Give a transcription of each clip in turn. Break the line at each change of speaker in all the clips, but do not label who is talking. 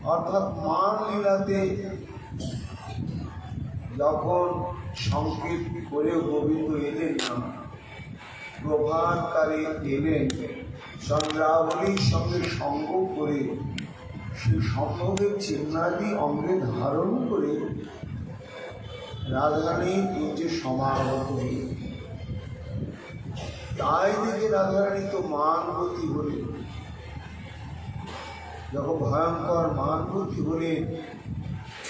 অর্থাৎ মান লীলাতে যখন সংকেত করে গোবিন্দ এলেন না, প্রভাতকালে এলেন, চন্দ্রাবলীর সঙ্গে সঙ্গ করে সেই সম্ভবের চিহ্নাদি অঙ্গে ধারণ করে রাধারানীর কুঞ্জে সমাগত হল। তাই দেখে রাধারানী তো মানবতী হলেন। যখন ভয়ঙ্কর মানবতী হলেন,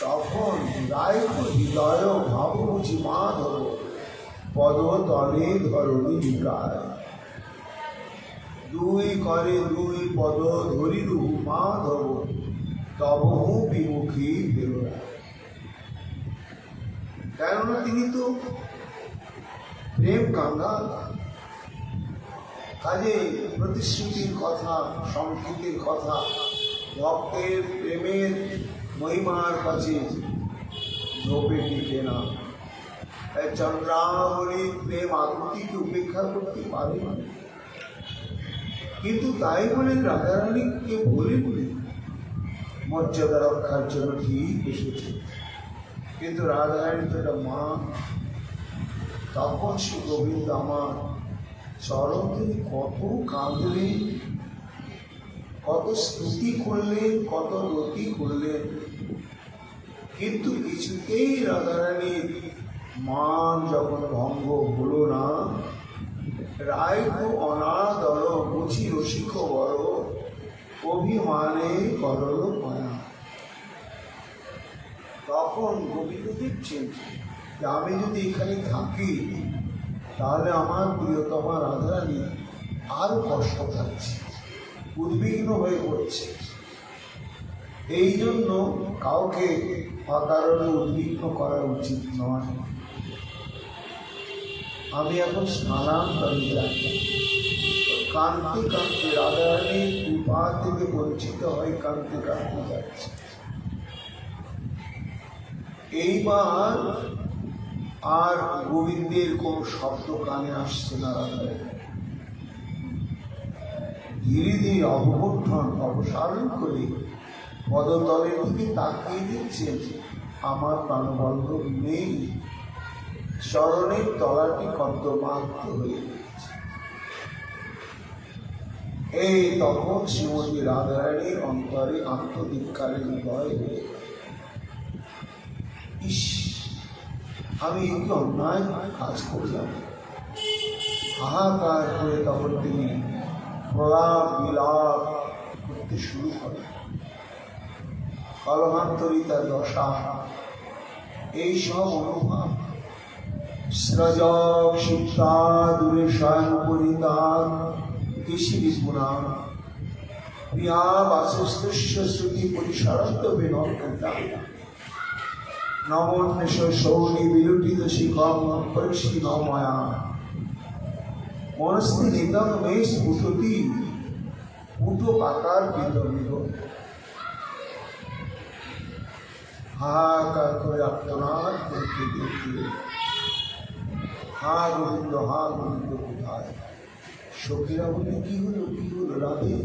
তখন রায় হৃদয় ভাব বুঝি মাধব পদ তলে ধরণী বিকার। দুই করে দুই পদ ধরিলু মাধব তবহু বিমুখী বেরোয়। কেননা তিনি তো প্রেম কাঙ্গাল। কাজে প্রতিশ্রুতির কথা, সংকেতের কথা, ভক্তের প্রেমের মহিমার কাছে ঝোপে টিকে না। তাই চন্দ্রাবলী প্রেম আকুতিকে উপেক্ষা করতে পারে না। কিন্তু তাই বলে রাধারানীকে বলে মর্যাদা রক্ষার জন্য ঠিক এসেছে। কিন্তু রাধারানী তো একটা মা। তখন শ্রী গোবিন্দ আমার চরণ তিনি কত কাঁদলেন, কত স্তুতি করলেন, কত রতি করলেন, কিন্তু কিছুতেই রাধারানীর মান যখন ভঙ্গ হলো না, রায় তো অনাদর বুঝি রসিক বড় অভিমানে করল মায়া। তখন গোবিন্দ দেখছেন যে আমি যদি এখানে থাকি তাহলে আমার প্রিয়তমা রাধারানী আরো কষ্ট পাচ্ছে, উদ্বিগ্ন হয়ে পড়ছে। এই জন্য কাউকে অকারণে উদ্বিগ্ন করা উচিত নয়। আমি এখন স্নানান্তরে যাই, কাঁদতে কাঁদতে রাধারানীর কৃপা থেকে বঞ্চিত হয়ে কাঁদতে কাঁদতে যাচ্ছে। এইবার আর গোবিন্দের কোন শব্দ কানে আসছে না। রাধারানী ধীরে ধীরে অবসারণ করে পদতলের দিকে তাকিয়ে দিচ্ছেন। আমার প্রাণবল্লভ নেই, চরণের তলাটি কর্দমাক্ত হয়ে গেছে। এই তখন শ্রীমতী রাধারানীর অন্তরে আত্মধিক্কারের হৃদয় হয়ে গেল। ইস, আমি একটু অন্যায় কাজ করলাম। হাহাকার করে তখন তিনি প্রলাপ বিলাপ করতে শুরু করেন। কলহান্তরিতা দশা, এই সব অনুভব স্রজক শিক্ষা দূরে স্বয়ং পরিতান কৃষি বিপুনা প্রিয়া বাসস্পৃশ্য শ্রুতি পরিসরন্ত বিনর্কতা নমন্বেষ সৌনি বিলুটিত শিখম পরিষ্কি নময়া মনস্থি নিতম মেষ পুটতি পুটো আকার বিতর্মিত। হাহাকার করে আত্মনাদ করতে দেখতে, হা গোবিন্দ কোথায়? সখীরা বলে কি হলো রাধে?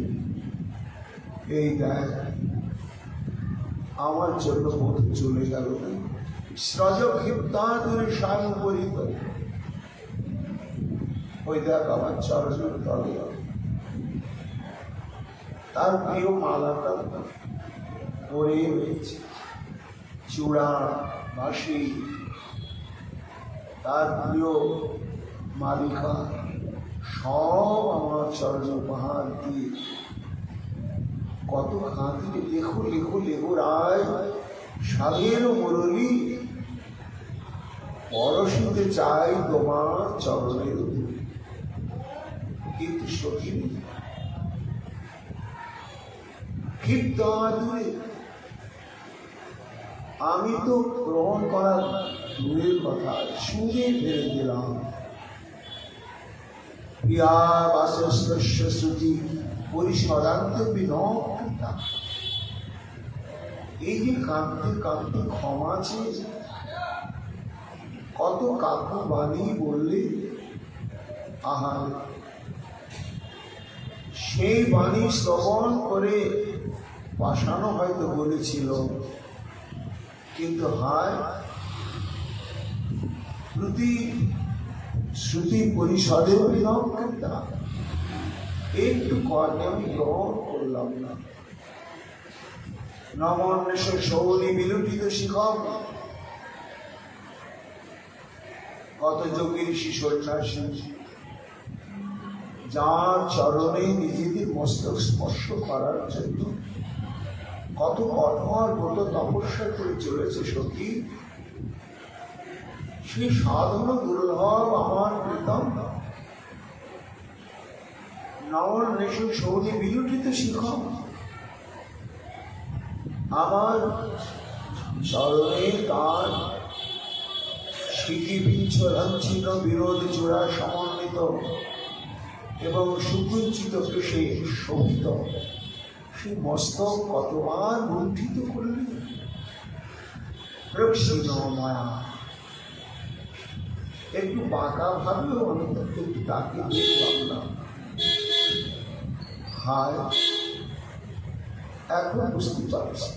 এই দেখ আমার জন্য পথ চলে গেল। স্রজ ক্ষিপ্তা ধরে সানুপরিত, ওই দেখ আমার চরণের তলে তার প্রিয় মালাটা পরে রয়েছে, চূড়া বাঁশি, তার প্রিয় মালিকা সব আমার চরণে উপহার দিয়ে কত খাঁতি। লেখো লেখো লেখো রায় সাধের মুরলী পরশিতে চাই তোমার চরণের। কিন্তু সখী ক্ষিপ্ত দূরে, আমি তো গ্রহণ করার দূরের কথা ছুঁড়ে ফেলে দিলাম। প্রিয়া বাসস্পৃশ্য শ্রুতি পরিসরান্ত বিনক্তা। এই যে কাঁদতে কাঁদতে ক্ষমা চেয়ে কত কাকু বাণী বললে, সেই বাণী শ্রবণ করে পাষাণও হয়তো বলেছিল, কিন্তু হায় প্রতি শ্রুতি পরিষদে বিলক্ষণতা একটু কর্ণে আমি গ্রহণ করলাম না। নমন্বেষে সৌনি বিলুটিত শিখম, কত যোগীর সন্ন্যাসী যার চরণে নিজেদের মস্তক স্পর্শ করার জন্য কত কঠোর কত তপস্যা করে চলেছে সখী, সেই সাধন দুর্লভ আমার প্রীতম নমন্বেষ সৌনি বিলুটিত শিখম, আমার চরণে তার স্মৃতিবিচ্ছ লাঞ্ছিত বিরোধ জোড়া সমন্বিত এবং সুকুঞ্চিত কেশে শোভিত সেই মস্তক কতবার লুণ্ঠিত করলেন। প্রক্ষিণ মায়া একটু বাঁকা ভাবেও আমি একটু তাকে দেখলাম না। হায় এখন বুঝতে পারছি,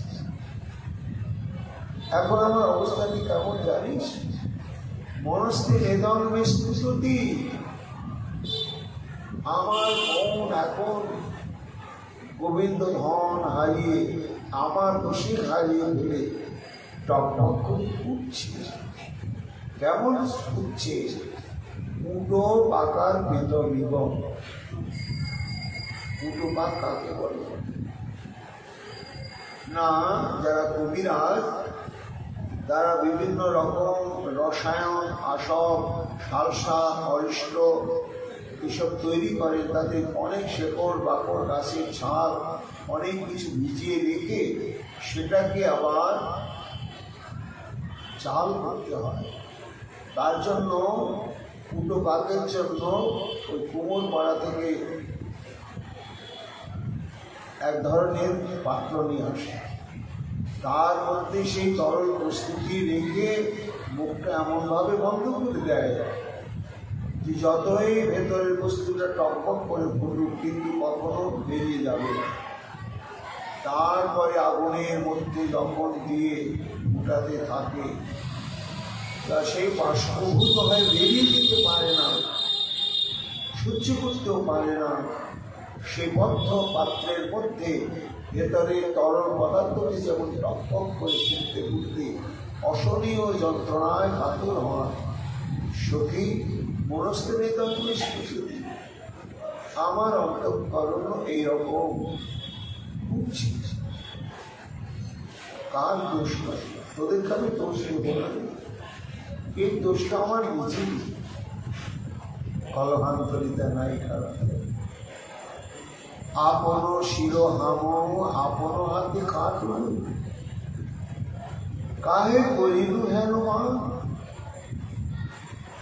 এখন আমার অবস্থা কি কেমন জানিস? মনস্থে এদন মেস্তুতি, আমার মন এখন গোবিন্দ ধন হারিয়ে আমার দোষী হারিয়ে ফেলে টক টক করে ফুটছে। কেমন ফুটছে? উটো পাকার বেতন নিগম। উটো পাক কাকে বলে না? যারা কবিরাজ তারা বিভিন্ন রকম রসায়ন, আসব, সালসা, অরিষ্ট এসব তৈরি করে, তাতে অনেক শেকড় বাকড় গাছের ছাল অনেক কিছু ভিজিয়ে রেখে সেটাকে আবার চাল করতে হয়। তার জন্য উটো পাকের জন্য ওই কুমোর পাড়া থেকে এক ধরনের পাত্র নিয়ে আসে, তার মধ্যে সেই তরল প্রস্তুতি রেখে মুখটা এমনভাবে বন্ধ করে দেয় যে যতই ভেতরের বস্তুটা টকবক করে ফুটুক কিন্তু কখনো বেরিয়ে যাবে না। তারপরে আগুনের মধ্যে যখন দিয়ে ফুটাতে থাকে তা সেই বাষ্পভূত হয়ে বেরিয়ে যেতে পারে না, সহ্য করতেও পারে না। সেই বদ্ধ পাত্রের মধ্যে ভেতরে তরল পদার্থটি যেমন টকটক করে ফুটতে ফুটতে অসহনীয় যন্ত্রণায় কাতর হয়। সখী মনস্থে বেদন মেস্তুতি, আমার অন্তঃকরণ এইরকম বুঝছি। কার দোষ নয়, তোদেরকে আমি দোষ দেব না, এই দোষটা আমার নিজেই। কলহান্তরিতা নাই খারাপ, আপন শির হাম আপন হাতে খাটু, কাহে করিলু হেন মা,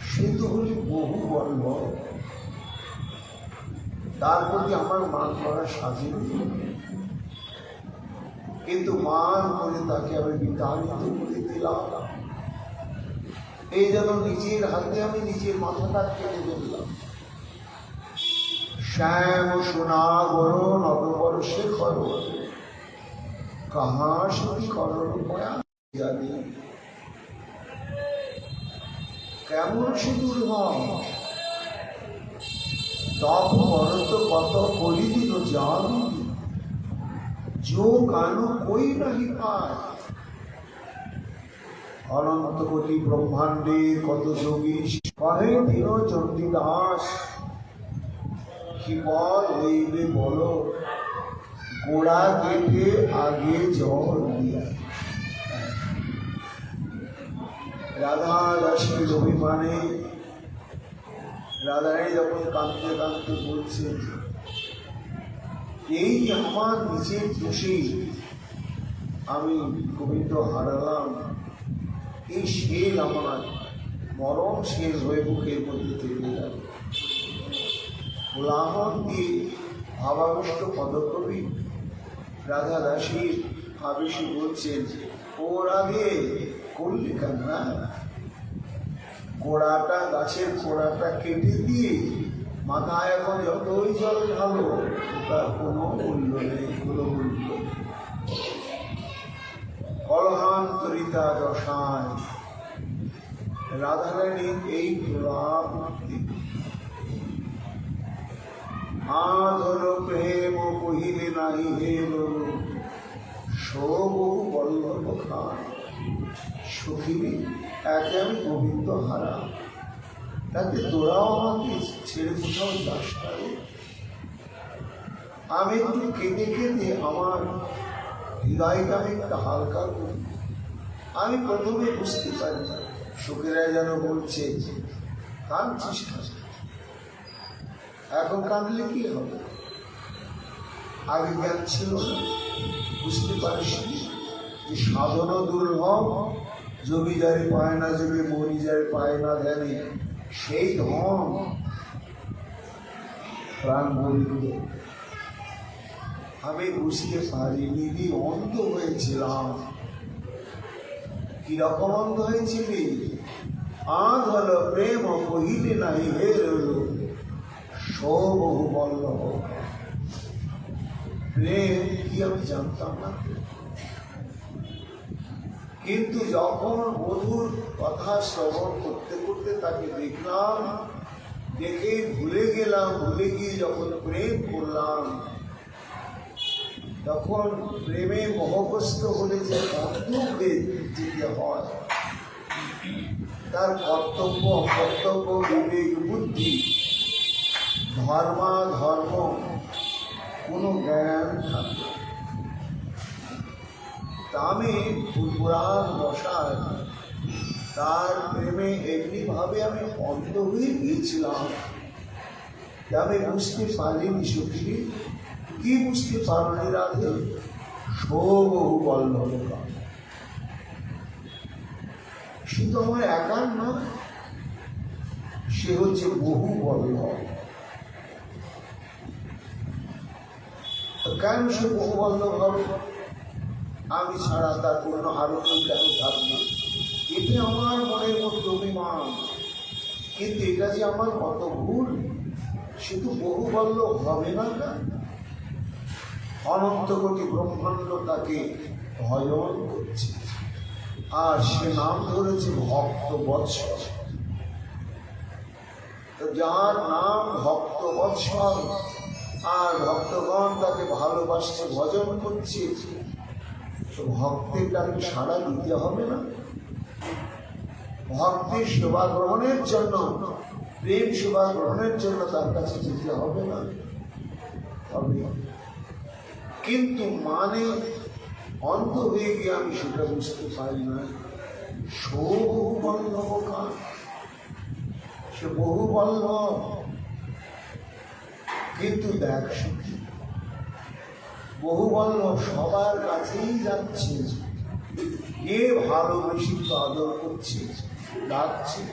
সে তো হলি বহু বর্ণ, তার প্রতি আমার মান করা সাজে, কিন্তু মান করে তাকে আমি বিতাড়িত করে দিলাম। এই যেন নিজের হাতে আমি নিজের মাথাটা কেটে দিলাম। শ্যাম সোনা গরো নববর শেখর, কাহা সখী করণ মায়া জানি, কেমন সে দুর্গম তপ করত কত করি দিল জান, जो गानो कोई नहीं पाয়। অনন্ত কোটি ব্রহ্মাণ্ডে কত যোগী কহে দিন চণ্ডীদাস, কি বল হইবে বলো, গোড়া কেটে আগে জল দিয়া। রাধা দাসের অভিমানে রাধারানী যখন কাঁদতে কাঁদতে বলছেন, এই যে আমার নিজের দোষে আমি গোবিন্দ হারালাম, এই শেল আমার মরণ শেল হয়ে বুকের মধ্যে তৈরি গেল। গোলামন দিয়ে ভাবাবিষ্ট পদকবি রাধা দাসীর আবেশী বলছেন, ওর আগে করলি কেন? গোড়াটা গাছের গোড়াটা কেটে দিয়ে মাথায় এখন যতই জল ঢালো তার কোনো মূল্য নেই, কোনো মূল্য। নায়িকা দশায় রাধারানীর এই প্রাপ্তি। আধর প্রেম কহিলে নাহি হেল সবু বল্লভ খান। সখী, একে আমি গোবিন্দ হারা, তাকে তোরাও আমাকে ছেড়ে কোথাও যাস না রে। আমি একটু কেঁদে কেঁদে আমার হৃদয়টা আমি একটা হালকা করি। আমি প্রথমে বুঝতে পারি সুখেরা যেন বলছে কাঁদছিস না, এখন কাঁদলে কি হবে? আগে জ্ঞান ছিল না, বুঝতে পারিস যে সাধন দুর্লভ, যোগী যারে পায় না যোগে, মনি যারে পায় না ধ্যানে, সেই ধন প্রাণ বলিল। আমি বুঝতে পারিনি, অন্ধ হয়েছিলাম। কিরকম অন্ধ হয়েছিলি? আধল প্রেম কহিলে নাই হের সবহু বল্লভ। প্রেম কি আমি জানতাম না, কিন্তু যখন মধুর কথা শ্রবণ করতে করতে তাকে দেখলাম, দেখে ভুলে গেলাম, ভুলে গিয়ে যখন প্রেম করলাম, তখন প্রেমে মোহগ্রস্ত হলে যে অন্ধ হয়ে যেতে হয়, তার কর্তব্য অকর্তব্য, বিবেক বুদ্ধি, ধর্ম কোনো জ্ঞান থাকে। আমি পুরাণ বসায় তার প্রেমে এমনি ভাবে আমি অন্ধ হয়ে গিয়েছিলাম, আমি বুঝতে পারিনি। সখী, কি বুঝতে পারি রাধে? সবহু বল্লভ। শুধু আমার একার না, সে হচ্ছে বহু বল্লভ। কেন সে বহু বল্লভ হবে? আমি ছাড়া তার কোনো আরো কেউ কেন থাকবে? এটি আমার মনের মধ্যে অভিমান, কিন্তু এটা যে আমার কত ভুল। সে তো বহু বল্লভ হবে না কেন? অনন্ত কোটি ব্রহ্মাণ্ড তাকে ভজন করছে, আর সে নাম ধরেছে ভক্ত বৎসল। যার নাম ভক্ত বৎসল, আর ভক্তগণ তাকে ভালোবাসছে, ভজন করছে, তো ভক্তের তাকে সাড়া দিতে হবে না? ভক্তের সেবা গ্রহণের জন্য, প্রেম সেবা গ্রহণের জন্য তার কাছে যেতে হবে না? হবে। কিন্তু মানে অন্ধ হয়ে গিয়ে আমি সেটা বুঝতে পারি না। সবহু বল্লভ কান, সে বহু বল্লভ। কিন্তু দেখ সখী, বহু বল্লভ সবার কাছেই যাচ্ছে, এ ভালোবেসে তো আদর করছে, ডাকছে,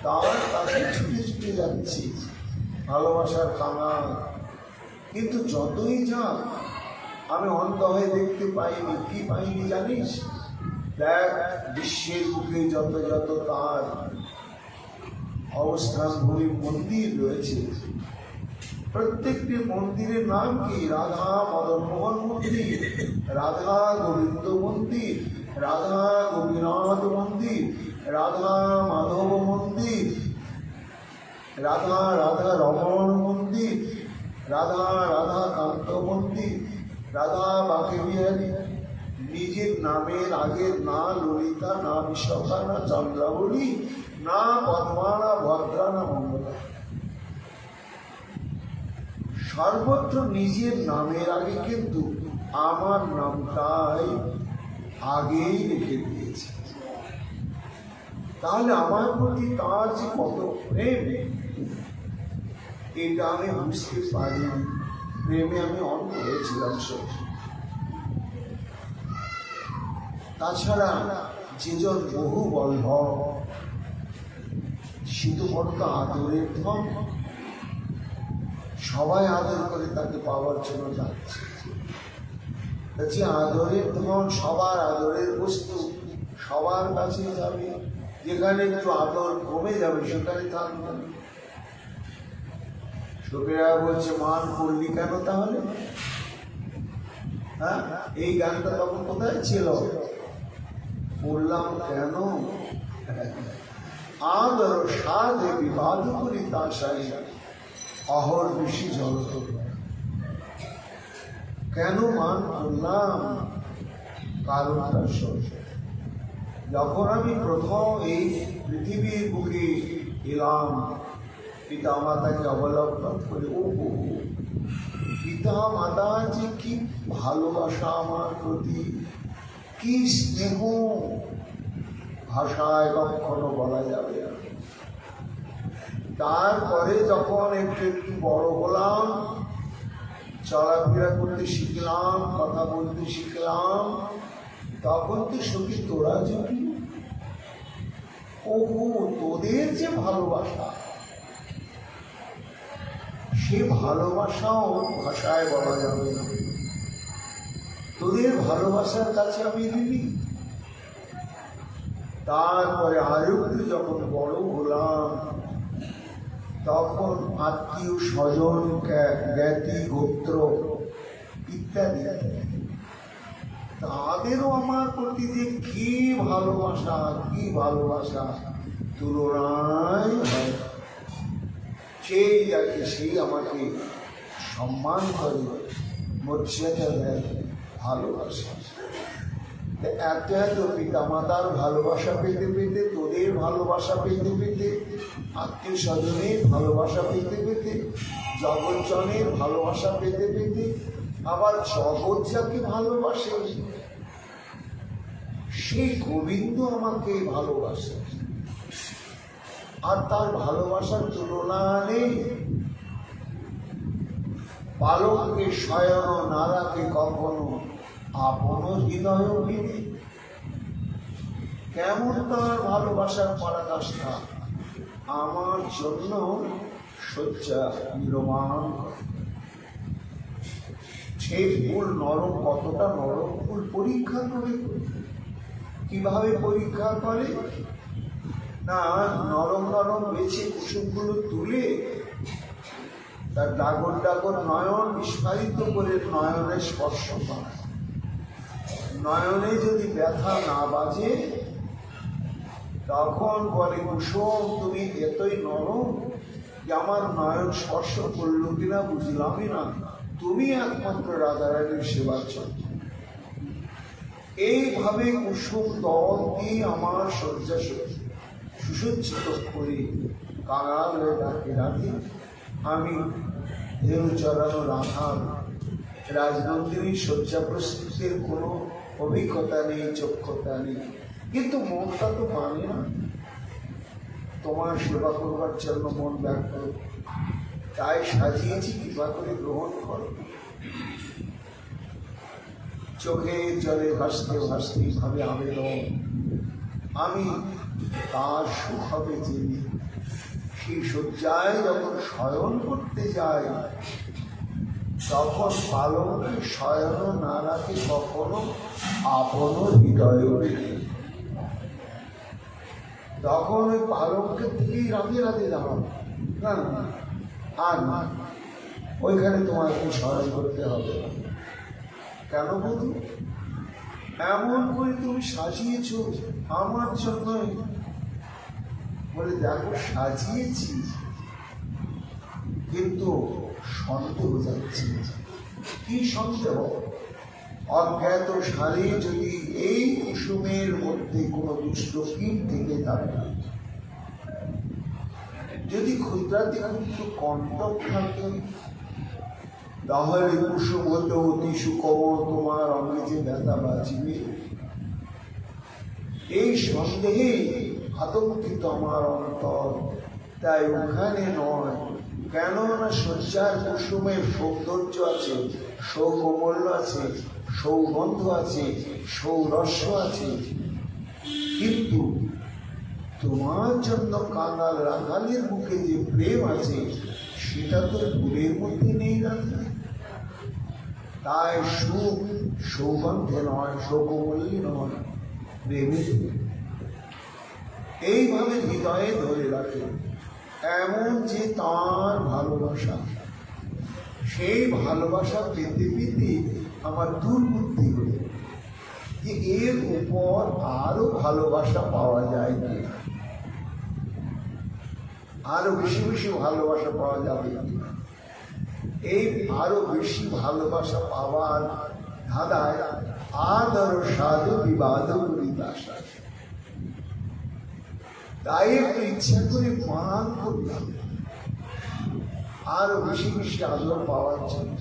তার কাছে ছুটে ছুটে যাচ্ছে, ভালোবাসার কাঙাল। কিন্তু যতই যাক, আমি অন্ধ হয়ে দেখতে পাইনি। কি পাইনি জানিস? দেখ, বিশ্বের বুকে যত যত তার অবস্থান ভূমি মন্দির রয়েছে, প্রত্যেকটি মন্দিরের নাম কি? রাধা মদন মোহন মন্দির, রাধা গোবিন্দ মন্দির, রাধা গোপীনাথ মন্দির, রাধা মাধব মন্দির, রাধা রাধা রমণ মন্দির, রাধা রাধা কান্ত মন্দির, রাধা বাঁকে বিহারী। নিজের নামের আগের না ললিতা, না বিশাখা, না চন্দ্রাবলী, না পদ্মা, না ভদ্রা, না মঙ্গলা। সর্বত্র নিজের নামের আগে কিন্তু আমার নামটাই আগেই রেখে দিয়েছে। তাহলে আমার প্রতি তার যে কত প্রেম, এটা আমি বুঝতে পারিনি। প্রেমে আমি অন্ধ হয়েছিলাম সব। তাছাড়া যেজন বহু বল্লভ, সে তো বড় আদরের ধন, সবাই আদর করে তাকে পাওয়ার জন্য যাচ্ছে। যে আদরের ধন, সবার আদরের বস্তু, সবার কাছে যাবে। যেখানে একটু আদর কমে যাবে সেখানে থাকবে না। লোকেরা বলছে মান করলি কেন তাহলে? হ্যাঁ, এই গানটা তখন কোথায় ছিল? বললাম কেন? আদর সাধে বিবাদ করি তাশাই অহর বেশি জলত। কেন মান করলাম? কারণটা শোন। যখন আমি প্রথম এই পৃথিবীর বুকে এলাম, পিতা মাতাকে অবলম্বন করে, ও পিতা মাতা যে কি ভালোবাসা আমার প্রতি, কি স্নেহ, ভাষায় কখনো বলা যাবে না। তারপরে যখন একটু একটু বড় হলাম, চলাফেরা করতে শিখলাম, কথা বলতে শিখলাম, তখন তো সত্যি তোরা যদি তোদের যে ভালোবাসা, সে ভালোবাসাও ভাষায় বলা যাবে না। তোদের ভালোবাসার কাছে আমি ঋণী। তারপরে আরো যখন বড় হলাম, তখন আত্মীয় স্বজন, জ্ঞাতি গোত্র ইত্যাদি, তাদেরও আমার প্রতি যে কি ভালোবাসা, কি ভালোবাসা, তুলনায় হয়। সেই যাকে সেই আমাকে সম্মান করে, মর্যাদা দেয়, ভালোবাসা। এত এত পিতা মাতার ভালোবাসা পেতে পেতে, তোদের ভালোবাসা পেতে পেতে, আত্মীয় স্বজনের ভালোবাসা পেতে পেতে, জগৎজনের ভালোবাসা পেতে পেতে, আবার জগৎ যাকে ভালোবাসে সেই গোবিন্দ আমাকে ভালোবাসে। আর তার ভালোবাসার তুলনা নেই। বালককে শয়ন না রাখে কখনো আপন হৃদয় বিনে। কেমন তার ভালোবাসার পরাকাষ্ঠা! আমার জন্য শয্যা নির্মাণ। সেই ফুল নরম, কতটা নরম ফুল পরীক্ষা করে। কিভাবে পরীক্ষা করে? না, নরম নরম বেছে কুসুমগুলো তুলে তার ডাগর ডাগর নয়ন বিস্ফারিত করে নয়নে স্পর্শ করে। নয়নে যদি ব্যথা না বাজে, তখন বলে কুসুম তুমি এতই নরম যে আমার নয়ন স্পর্শ করলো কিনা বুঝলামই না, তুমি একমাত্র রাধারানীর সেবা চাও। এইভাবে কুসুম দল দিয়ে আমার শয্যা সুসজ্জিত করে কাঙাল হয়ে ডাকে রাধে। আমি ধেনু চড়ানো রাধার রাজনন্দিনী শয্যা প্রস্তুতের কোনো অভিজ্ঞতা নেই, চক্ষতা নেই, কিন্তু মনটা তো মানে না। তোমার সেবা করবার জন্য মন ব্যক্ত, তাই সাজিয়েছি, কৃপা করে গ্রহণ করো। চোখের জলে ভাসতে ভাসতে ভাবে আবেদন, আমি তার সুখ হবে জেনে। সেই শয্যায় যখন শয়ন করতে যায়, তখন পালনকে শয়ন না রাখে কখনো আপন হৃদয় বেড়ে। তখন ওই পালনকে থেকেই রাধে রাধে দাঁড়াও, না আর না, ওইখানে তোমাকে শয়ন করতে হবে না। কেন বলু? এমন করে তুমি সাজিয়েছ আমার জন্যই। বলে দেখো সাজিয়েছি, কিন্তু সন্দেহ যাচ্ছে। কি সন্দেহ? অজ্ঞাত সারে যদি এই কুসুমের মধ্যে কোনো দুষ্ট কীট থেকে থাকে, যদি ক্ষুদ্রাতি ক্ষুদ্র কণ্টক থাকে, তাহলে কুসুম হতে অতি সুকোমল তোমার অঙ্গে যে ব্যথা বাঁচবে, এই সন্দেহে আতঙ্কিত আমার অন্তর। তাই ওখানে নয়। কেননা শয্যার কুসুমের সৌন্দর্য আছে, সৌকোমল্য আছে, সৌগন্ধ আছে, সৌরস্য আছে, কিন্তু তোমার জন্য কাঙাল রাখালের মুখে যে প্রেম আছে, সেটা তো ফুলের মধ্যে নেই রাখা। তাই সুখ সৌগন্ধে নয়, সৌকোমল্যে নয়, প্রেমে। এইভাবে হৃদয়ে ধরে রাখে। এমন যে তার ভালোবাসা, সেই ভালোবাসা পেতে পেতে আমার দুর্বুদ্ধি হল। যে এর উপর আরো ভালোবাসা পাওয়া যায় কি, আরো বেশি বেশি ভালোবাসা পাওয়া যাবে। এই আরো বেশি ভালোবাসা পাওয়ার ধাঁধায় আদর সাধু বিবাদ করিতাশা, তাই একটু ইচ্ছা করে পান করলাম আরো বেশি বেশি আদর পাওয়ার জন্য।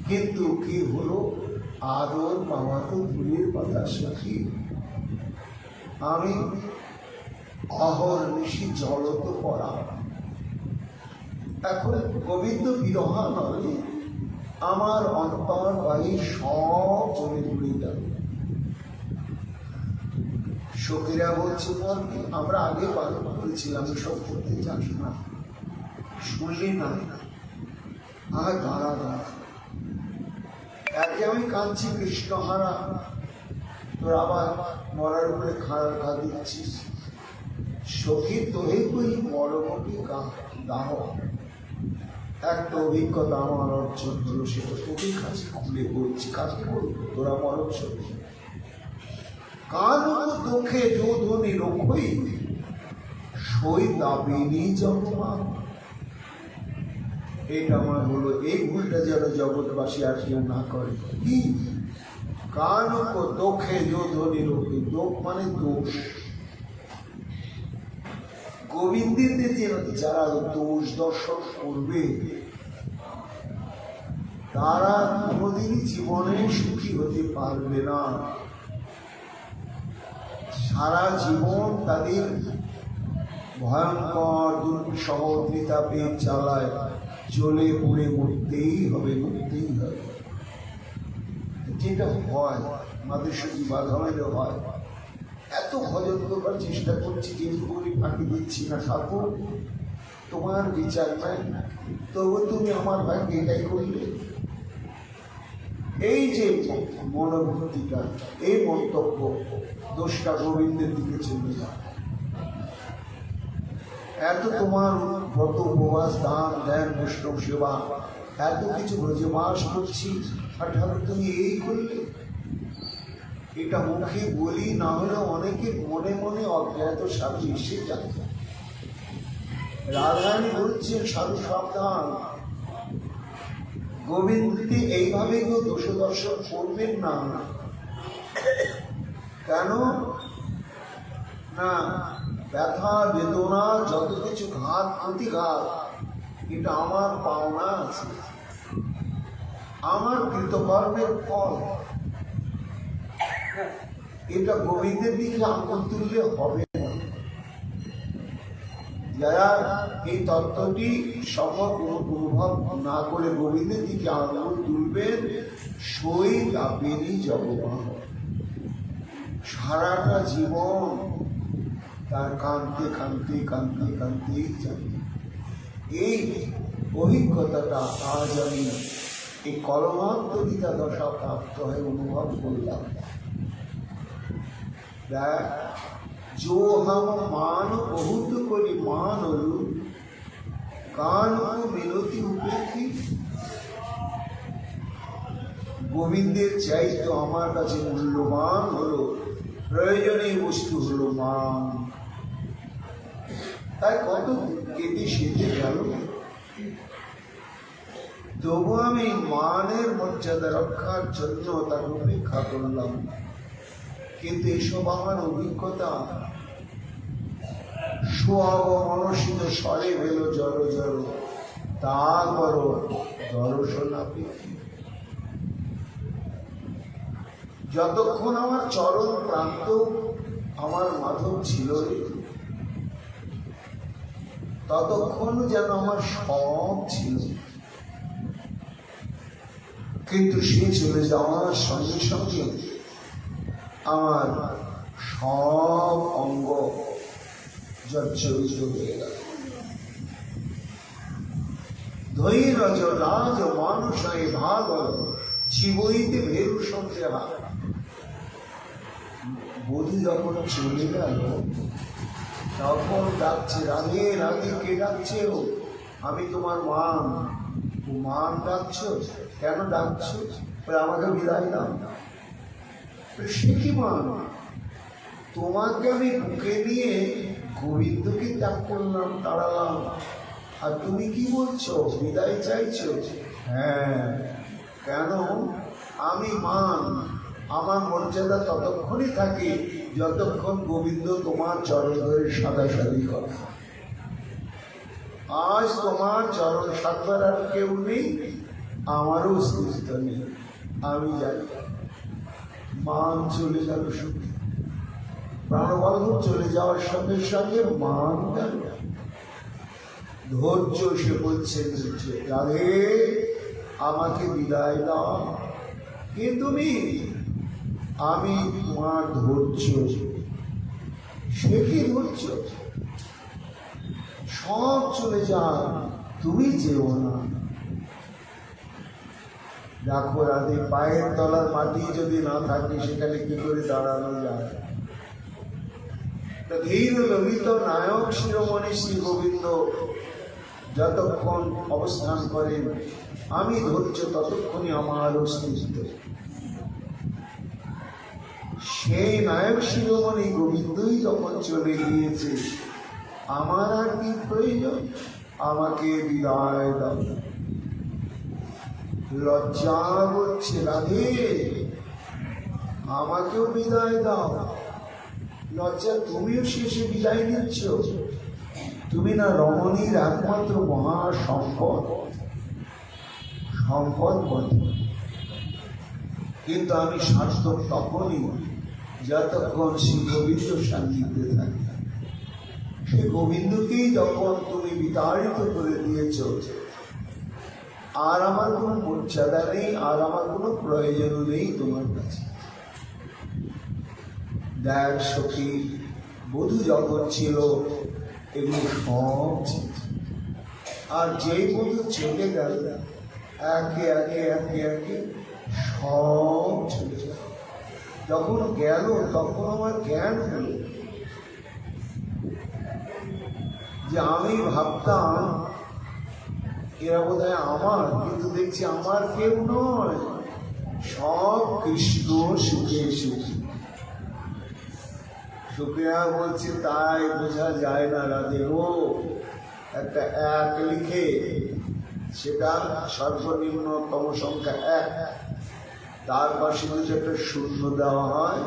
কিন্তু কি হলো, আদর পাওয়া তো দূরের কথা সখী, আমি অহর্নিশি জলত পড়া। এখন গোবিন্দ বিরহা নয়, আমার অন্তর বাড়ি সব চলে ঘুরে যাবে। সখীরা বলছে আমরা আগে পালন করেছিলাম, সব করতে চাস না, শুনলি না, আর দাঁড়া দাঁড়া, একে আমি কাঁদছি কৃষ্ণহারা, তোর আবার মরার উপরে খা দিচ্ছিস। সখী তোরে কই মরমটি দাহ। একটা অভিজ্ঞতা আমার অর্জন হলো, সেটা তোদের কাছে খুলে বলছি, কাকে বলবো, তোরা মরম সখী। কান দুঃখে যোধনী রক্ষই সই দাবিনী জগমা। এটা আমার হলো, এই ভুলটা যেন জগৎবাসী আর কেউ না করে। কি কান দুঃখে যোধনী রক্ষই, দোষ মানে দোষ। গোবিন্দের যারা দোষ দর্শন করবে তারা কোনোদিনই জীবনে সুখী হতে পারবে না। সারা জীবন তাদের ভয়ঙ্কর দুর্বিষহ ত্রিতাপে চালায়, জ্বলে পুড়ে মরতেই হবে, মরতেই হবে। যেটা হয় মাধুসূদী বাধামেরও হয়। এত ভজন করবার চেষ্টা করছি, যেটুকুনি ফাঁকি দিচ্ছি না, ঠাকুর তোমার বিচার নাই, তবু তুমি আমার ভাগ্যে এটাই করলে। এই যে মনোভূতিটা, এই মন্তব্য, দোষটা গোবিন্দের দিকে চলে যায়। এত তোমার ব্রত উপবাস দান ধ্যান বৈষ্ণব সেবা এত কিছু ব্রজে মাস করছি, আর ঠাকুর তুমি এই করলে। এটা মুখে বলি, না হলে অনেকে মনে মনে অজ্ঞাত সাধু এসে যায়। রাধারানী বলছেন সাধু সাবধান, গোবিন্দকে এইভাবে কেউ দোষ দর্শন করবেন না। কেন না, ব্যথা বেদনা যত কিছু ঘাত প্রতিঘাত, এটা আমার পাওনা আছে, আমার কৃতকর্মের ফল। এটা গোবিন্দের দিকে আঙ্গুল তুললে হবে না। যারা এই তত্ত্বটি সম্ভব অনুভব না করে গোবিন্দের দিকে আঙ্গুল তুলবেন, সই লাভেরই জগৎ। সারাটা জীবন তার কাঁদতে কাঁদতে কাঁদতে কাঁদতেই যাবে। এই অভিজ্ঞতাটা আজ আমি এই কলমান্তরিতা দশা প্রাপ্ত হয়ে অনুভব করলাম। जो हम मान बहुत करी मान हलु कान को मिनती उपेक्षी। গোবিন্দের চাইতো আমার কাছে মূল্যবান হলো, প্রয়োজনীয় বস্তু হলো মান। তাই কত কেটে সেটে গেল, তবু আমি মানের মর্যাদা রক্ষার জন্য তার উপেক্ষা করলাম। কিন্তু এসব আমার অভিজ্ঞতা সুঅবমনসিত স্বরে বেলো জড় জড়, তারপর দর্শন আপেক্ষী। যতক্ষণ আমার চরণ প্রান্ত আমার মাধব ছিল রে, ততক্ষণ যেন আমার সব ছিল। কিন্তু সে চলে যাওয়ার সঙ্গে সঙ্গে আমার সব অঙ্গ জর্জরিত হয়ে গেল। ধৈর্য রাজ মানুষায় ভাগ জীবইতে ভেরু সন্দেহা। বধূ যখন চলে গেল তখন ডাকছে, রাধে রাধে। কে ডাকছে? ও আমি তোমার মান। মান ডাকছ? কেন ডাকছ? আমাকে বিদায় দাও। সে কি মা, তোমাকে আমি বুকে নিয়ে গোবিন্দকে ত্যাগ করলাম, তাড়ালাম, আর তুমি কি বলছো বিদায় চাইছো? হ্যাঁ, কেন? আমি মান, আমার মর্যাদা ততক্ষণই থাকে যতক্ষণ গোবিন্দ তোমার চরণ ধরে সাদাসাদি করে। আজ তোমার চরণ সাধবার আর কেউ নেই, আমারও অস্তিত্ব নেই, আমি জানি। মান চলে গেল, সুখী প্রাণবল্লভ চলে যাওয়ার সঙ্গে সঙ্গে মান গেল, ধৈর্য। সে বলছে রাধে আমাকে বিদায় দাও। কে তুমি? আমি তোমার ধৈর্য। সে কি ধৈর্য? সব চলে যান, তুমি যেও না। দেখো রাধে, পায়ের তলার মাটি যদি না থাকে সেখানে কি করে দাঁড়ানো যায়? ধীর ললিত নায়ক শিরোমণি শ্রী গোবিন্দ যতক্ষণ অবস্থান করেন, আমি ধৈর্য, ততক্ষণই আমার অস্তিত্ব। সেই নায়ক শিরোমণি গোবিন্দই যখন চলে গিয়েছে, আমার আর কি প্রয়োজন? আমাকে বিদায় দাও। লজ্জা হচ্ছে রাধে, আমাকেও বিদায় দাও। লজ্জা, তুমিও শেষে বিদায় নিচ্ছ। তুমি না রমণীর একমাত্র মহা সম্পদ, সম্পদ বটে, কিন্তু আমি সার্থক তখনই যতক্ষণ শ্রী গোবিন্দ সান্নিধ্যে থাকি। সে গোবিন্দকেই যখন তুমি বিতাড়িত করে দিয়েছ, আর আমার কোনো মর্যাদা নেই, আর আমার কোনো প্রয়োজন নেই তোমার কাছে। দেখ সখী, বধূ জগৎ ছিল, এগুলো সব ছিল। আর যেই বধূ চলে গেল, একে একে একে একে সব চলে গেল। যখন গেল তখন আমার জ্ঞান হল যে আমি ভাবতাম এরা বোধ হয় আমার, কিন্তু দেখছি আমার কেউ নয়, সব কৃষ্ণ সুখে সুখী। সুপ্রিয়া বলছে তাই বোঝা যায় না রাধে। ও একটা এক লিখে, সেটা সর্বনিম্নতম সংখ্যা এক, তার পাশে যদি একটা শূন্য দেওয়া হয়,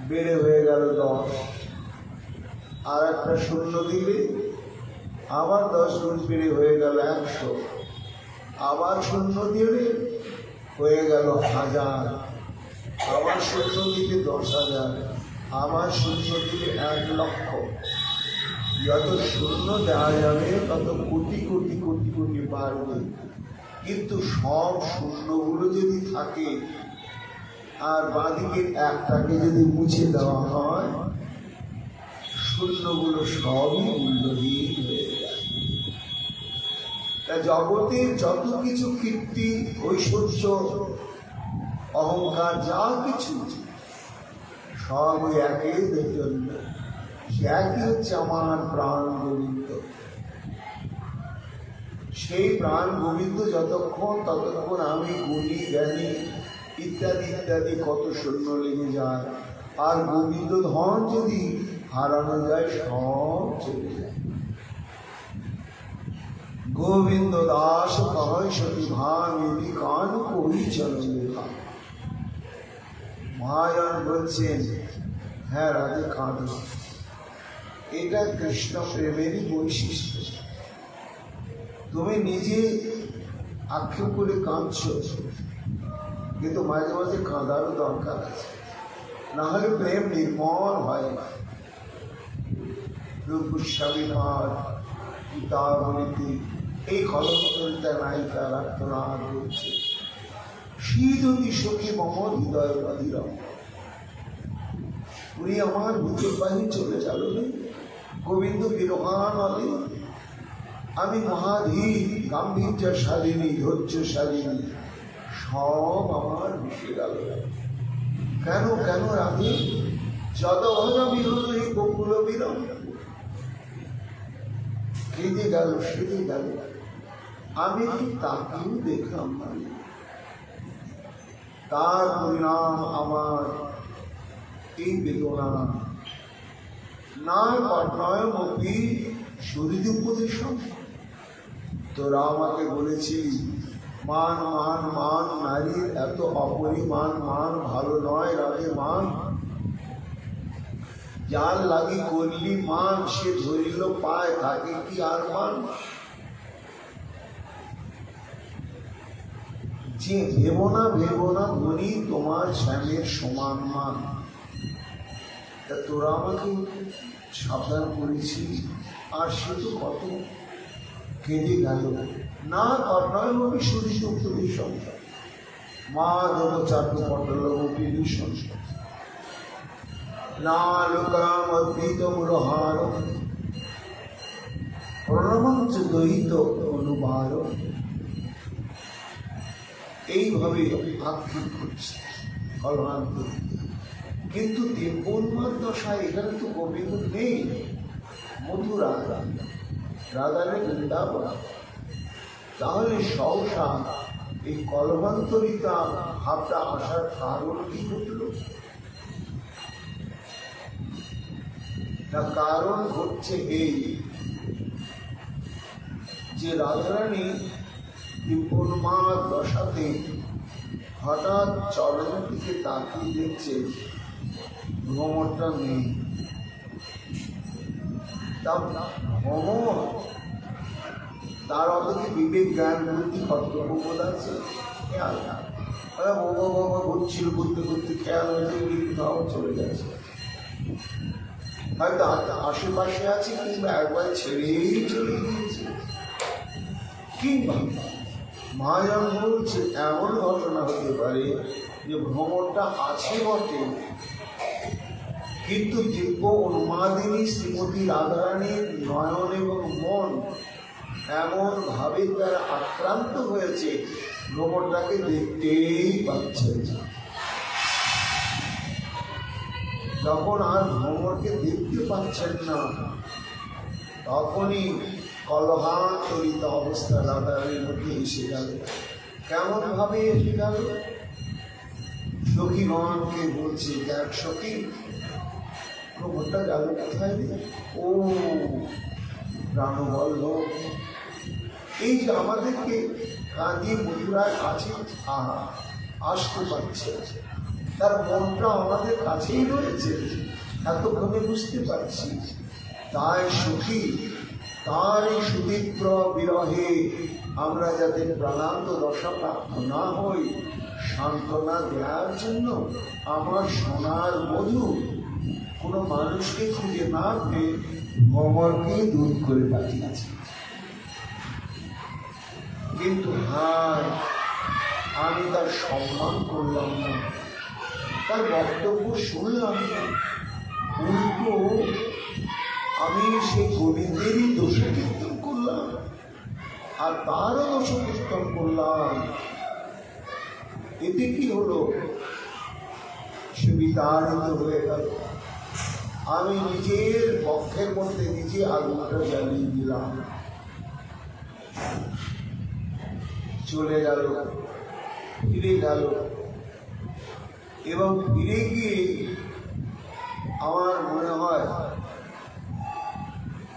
বেড়ে হয়ে গেল 10, আর একটা শূন্য দিলে আবার 10 গুণ বেড়ে হয়ে গেল 100, আবার শূন্য দিলে হয়ে গেল 1000, আবার শূন্য দিলে 10,000, আবার শূন্য দিলে 1,00,000। যত শূন্য দেওয়া যাবে তত কোটি কোটি কোটি কোটি বাড়বে। কিন্তু সব শূন্যগুলো যদি থাকে আর বাঁদিকের একটাকে যদি মুছে দেওয়া হয়, শূন্যগুলো সবই মূল্যহীন হয়ে যায়। তা জগতের যত কিছু কীর্তি, ঐশ্বর্য, অহংকার, যা কিছু সব একের জন্য, সে একই হচ্ছে আমার প্রাণ গোবিন্দ। সেই প্রাণ গোবিন্দ যতক্ষণ, ততক্ষণ আমি গুণী জ্ঞানী ইত্যাদি ইত্যাদি কত শূন্য লেগে যায়। আর গোবিন্দ ধন যদি হারানো যায়, সব চলে যায়। গোবিন্দ দাস কহয় সতী ভাঙি কান কই চলে লেখা। মহাজন বলছেন, হ্যাঁ রাধে কাঁদো, এটা কৃষ্ণ প্রেমেরই বৈশিষ্ট্য। তুমি নিজে আক্ষেপ করে কাঁদছ, কিন্তু মাঝে মাঝে কাঁদারও দরকার আছে, না হলে প্রেম নির্মল হয় না। রূপস্বামী পাঠ গীতাবলীতে এই কলঙ্করিতা নায়িকা রাত্রনাথ বলছে, শীততি সখী মম হৃদয় বাধিরম। উনি আমার ভিতর বাহির চলে গেল, গোবিন্দ বিরহান আলী, আমি মহাধীর, গাম্ভীর্যশালিনী, ধৈর্যশালিনী, সব আমার মিশে গেল। কেন কেন রাধে? যদভজ বিহন এই গোকুল বিরম, কেঁদে গেল, সেদে গেল। আমি কি তাকেও দেখলাম না। তার পরিণাম আমার এই বেদনা। না কর্ণয়মপি সুহৃদুপদেশম। তোরা আমাকে বলেছিলি মান মান মান, নারীর এত অপরিমাণ মান ভালো নয়, রাগে মান। যার লাগি করলি মান, সে ধরিল পায়, তাকে কি আর মান? যে ভেব না ধনী তোমার স্বামীর সমান মান। তোরা আমাকে সাবধান করেছি, আর সে তো কত কেঁদে গেল। না কর্ণয়মপি সুহৃদুপদেশম মাধব চাট্টোপটলমপি নিঃসংশয়। না লোকাম অদ্বৈতমুরহার প্রণমঞ্চ দ্বৈত অনুবার। এইভাবে আক্ষেপ করছে কলহান্ত। কিন্তু দিব্যন্মার দশায় এখানে তো গোবিন্দ নেই, মধুরা রাধারে বৃন্দাবন। তাহলে সহসা এই কলহান্তরিতা ভাবটা আসার কারণ কি ঘটল? না, কারণ হচ্ছে এই যে রাধারানী দিব্যন্মার দশাতে হঠাৎ চরণের দিকে তাকিয়ে দেখছে ভ্রমরটা নেই। ভ্রমর তার অত কি বিবেক জ্ঞান বুদ্ধি কর্তব্য বোধ আছে? ঘুরছিল, ঘুরতে ঘুরতে খেয়াল হয়েছে কোথাও চলে গেছে, হয়তো আশেপাশে আছে, কিংবা একবার ছেড়েই চলে গিয়েছে। কিংবা মহাজন বলছে এমন ঘটনা হতে পারে যে ভ্রমরটা আছে বটে, কিন্তু দিব্য উন্মাদিনী শ্রীমতী রাধারানীর নয়ন এবং মন এমন ভাবে তারা আক্রান্ত হয়েছে, ভ্রমরটাকে দেখতেই পাচ্ছে না। যখন আর ভ্রমরকে দেখতে পাচ্ছেন না, তখনই কলহান্তরিত অবস্থা রাধারানীর মধ্যে এসে গেল। কেমন ভাবে এসে গেল? সখীগণকে বলছে, দেখ সখী, ভ্রমরটা গেল কোথায়? ও প্রাণবল্লভ, এই যে আমাদেরকে কাঁদিয়ে মথুরার কাছে আসতে পারছে, তার মনটা আমাদের কাছেই রয়েছে, এতক্ষণে বুঝতে পারছি। তাই সুখী, তার এই সুতীব্র বিরহে আমরা যাতে প্রাণান্ত দশা প্রাপ্ত না হই, সান্ত্বনা দেওয়ার জন্য আমার সোনার মধু কোনো মানুষকে খুঁজে না পেয়ে ভ্রমরকে দূর করে পাঠিয়েছে। কিন্তু হায়, আমি তার সম্মান করলাম না, তার বক্তব্য শুনলাম না, উল্টো আমি সেই গোবিন্দেরই দোষকীর্তন করলাম, আর তারও দোষকীর্তন করলাম। এতে কি হলো? সে বিতাড়িত হয়ে গেল। আমি নিজের পক্ষের মধ্যে নিজে আগুনটা জ্বালিয়ে দিলাম। চলে গেল, ফিরে গেল, এবং ফিরে গিয়ে আমার মনে হয়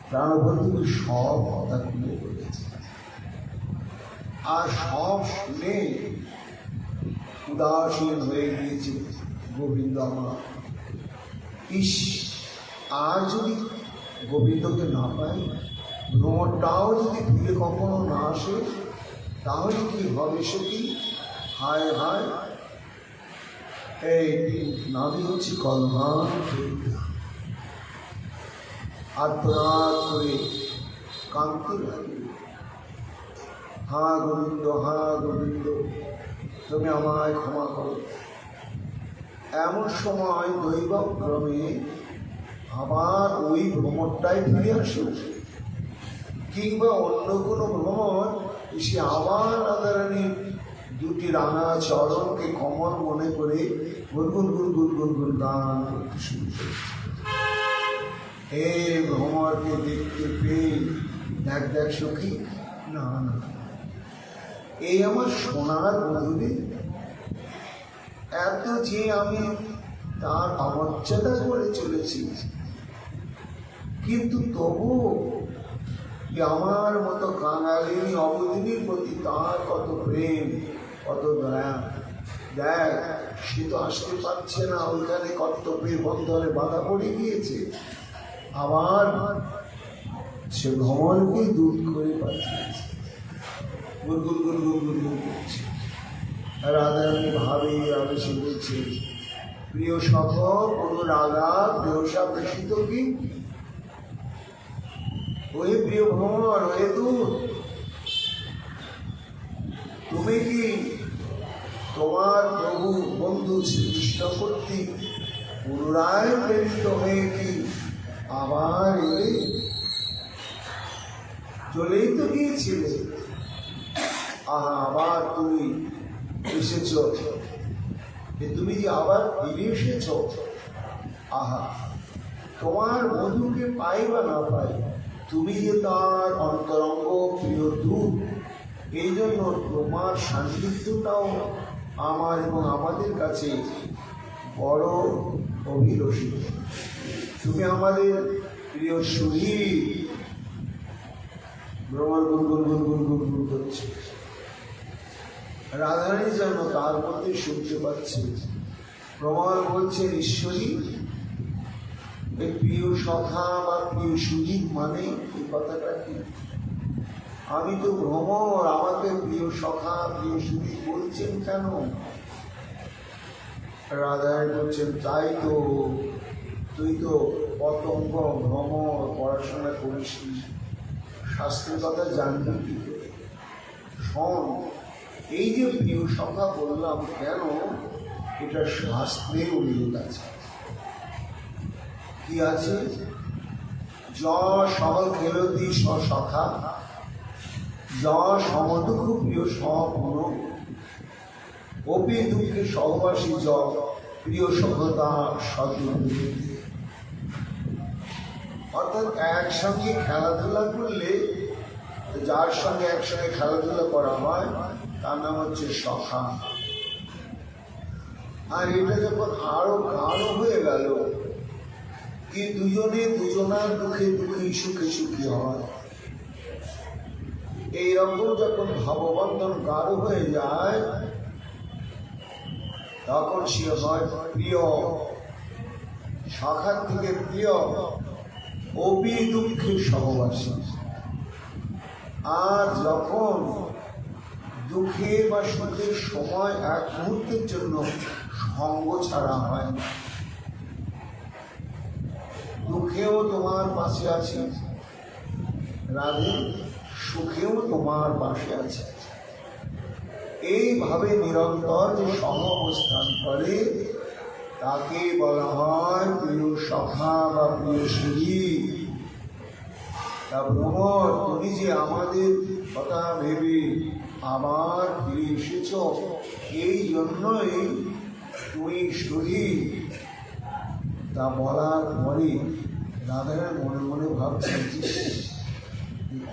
প্রাণবন্ধু সব কথা খুলে বলেছে, আর সব শুনে উদাসীন হয়ে গিয়েছে গোবিন্দ আমার। ইস, আর যদি গোবিন্দকে না পাই, ভ্রমরটাও যদি ফিরে কখনো না আসে, তাহলে কি হবে? সে কি হায় হায়। এই নামই হচ্ছে কলহান। আত্মনাদ করে কাঁদতে লাগে, হা গোবিন্দ, হা গোবিন্দ, তুমি আমায় ক্ষমা করো। এমন সময় দৈবক্রমে আবার ওই ভ্রমরটাই ফিরে আসে, কিংবা অন্য কোনো ভ্রমর এসে আবার রাধারানীর দুটি রাঙা চরণকে কমল মনে করে গুনগুন গুনগুন গুনগুন গান করতে শুরু করে। হে ভ্রমরকে দেখতে পেয়ে দেখ দেখ সখী, না না, এই আমার সোনার মধুরে, এত যে আমি তার অমর্যাদা করে চলেছি, কিন্তু তবু আমার মতো কাঙালিনী অবদিনীর প্রতি তার কত প্রেম, কত দয়া। দেখ, সে তো আসতে পারছে না, ওইখানে কর্তব্যের বন্ধনে বাধা পড়ে গিয়েছে, আবার সে ভ্রমণকে দূর করে পাঠিয়েছে। গুরগুর গুরগুর গুরগুর করছে। রাধারানী ভাবে সে বলছে, প্রিয় সখ কোন রাগা প্রিয়সা প্রেষিত কি? ওহে প্রিয় ভ্রমণ, ওহে দূর, তুমি কি তোমার প্রভু বন্ধু শ্রীকৃষ্ণ কর্তৃক পুনরায় প্রেরিত হয়ে কি আবার এলে? চলেই তো গিয়েছিলে, আহা আবার তুমি এসেছ, তুমি যে আবার ফিরে এসেছ, আহা তোমার বন্ধুকে পাই বা না পাই, তুমি যে তার অন্তরঙ্গ প্রিয় দূত, এই জন্য তোমার সান্নিধ্যটাও আমার এবং আমাদের কাছে বড় অভিলষিত। তুমি আমাদের প্রিয় সুধী। ভ্রমণ গুনগুন গুনগুন গুনগুন করছে। রাধারানী যেন তার মধ্যে শুনতে পাচ্ছে। ভ্রমণ বলছেন, ঈশ্বরী, এই প্রিয় সখা বা প্রিয় সুধীর মানে এই কথাটা কি? আমি তো ভ্রমর, আমাকে প্রিয় সখা প্রিয় সুধীর বলছেন কেন? রাধারানী বলছেন, তাই তো, তুই তো পতঙ্গ ভ্রমর, পড়াশোনা করিস, শাস্ত্রের কথা জানবি কি করে? শোন, এই যে প্রিয় সখা বললাম কেন, এটা শাস্ত্রে উল্লেখ আছে। কি আছে? য সবল খেলতি সখা, য সমদুঃখ প্রিয় সপুন, অপি দুঃখে সহবাসী য প্রিয় সখতা সদুর্বৃত্তি। অর্থাৎ একসঙ্গে খেলাধুলা করলে, যার সঙ্গে একসঙ্গে খেলাধুলা করা হয় তার নাম হচ্ছে সখা। আর এটা যখন আরো গাঢ় হয়ে গেল, কি দুজনে দুজনার দুঃখে দুঃখী সুখে সুখী হয়, এইরকম যখন ভাববন্ধন গাঢ় হয়ে যায়, তখন সে হয় প্রিয়, সখার থেকে প্রিয়, অপি দুঃখের সহবাসী। আর যখন দুঃখের বা সুখের সময় এক মুহূর্তের জন্য সঙ্গ ছাড়া হয়, দুঃখেও তোমার পাশে আছে রাধে, সুখেও তোমার পাশে আছে, এইভাবে নিরন্তর যে সহাবস্থান করে তাকে বলা হয় প্রিয় সখা বা প্রিয় সুধী। তা ভ্রমর, তুমি যে আমাদের কথা ভেবে আবার ফিরে এসেছ, এই জন্যই তুমি সুধী। তা বলার পরে রাধারানী মনে মনে ভাবছেন,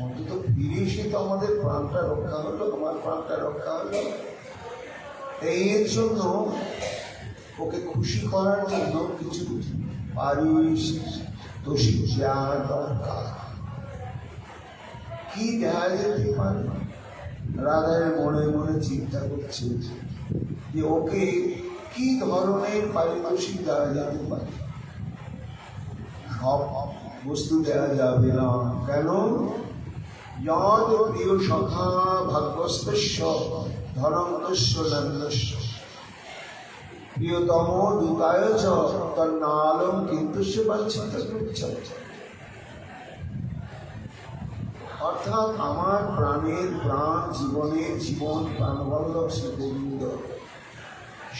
অন্তত ফিরে এসে তো আমাদের প্রাণটা রক্ষা হলো, আমার প্রাণটা রক্ষা হলো। এর জন্য ওকে খুশি করার জন্য কিছু পারিতোষিক দেওয়া দরকার। কি দেওয়া যেতে পারে? রাধারানী মনে মনে চিন্তা করছে যে ওকে কি ধরনের পারিতোষিক দেওয়া যেতে পারে। সব বস্তু দেওয়া যাবে না। কেন? যত প্রিয় সখা ভাগ্যস্পস্য ধনন্তস্য নন্দস্য প্রিয়তম দূতায় চ তন্নালম কিন্তু সে বাঞ্ছিত। অর্থাৎ আমার প্রাণের প্রাণ, জীবনের জীবন, প্রাণবল্লভ শ্রী গোবিন্দ,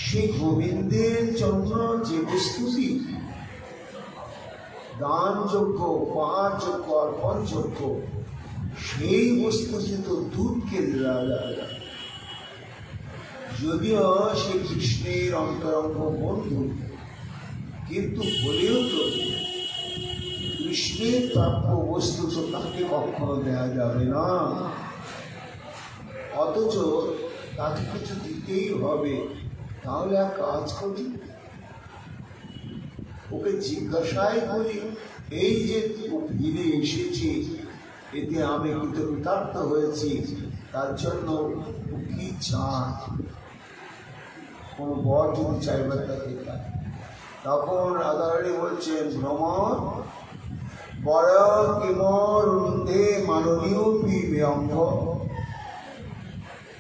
সেই গোবিন্দের জন্য যে বস্তুটি দানযোগ্য, উপহারযোগ্য, অর্পণযোগ্য, সেই বস্তুটি তো দুধকে দেওয়া যাবে না। যদিও সে কৃষ্ণের অন্তরঙ্গ বন্ধু, কিন্তু হলেও তো কৃষ্ণের প্রাপ্য বস্তু তো তাকে কখনো দেওয়া যাবে না। অথচ তাকে কিছু দিতেই হবে। তাহলে এক কাজ করি, ওকে জিজ্ঞাসাই করি, এই যে ফিরে এসেছি এতে আমি কৃতকৃতার্থ হয়েছি, তার জন্য কি চান? কোন বর যদি চাইবার থাকে। তখন রাধারানী বলছেন, ভ্রমর বড় কিমর রুন্ধে মাননীয় পিবে অঙ্গ,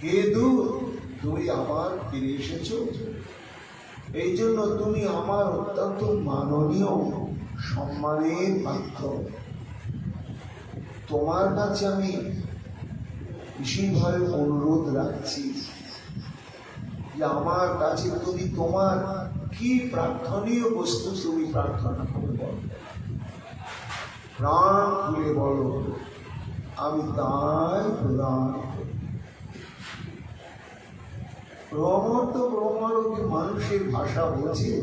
হেদু তুমি আবার ফিরে এসেছ, এই জন্য তুমি আমার অত্যন্ত মাননীয় সম্মানের পাত্র। তোমার কাছে আমি বিশেষভাবে অনুরোধ রাখছি যে আমার কাছে তুমি তোমার কি প্রার্থনীয় বস্তু তুমি প্রার্থনা করে বলো, প্রাণ খুলে বলো, আমি তাই প্রদান করি। ভ্রমর তো ভ্রমর মানুষের ভাষা বোঝে,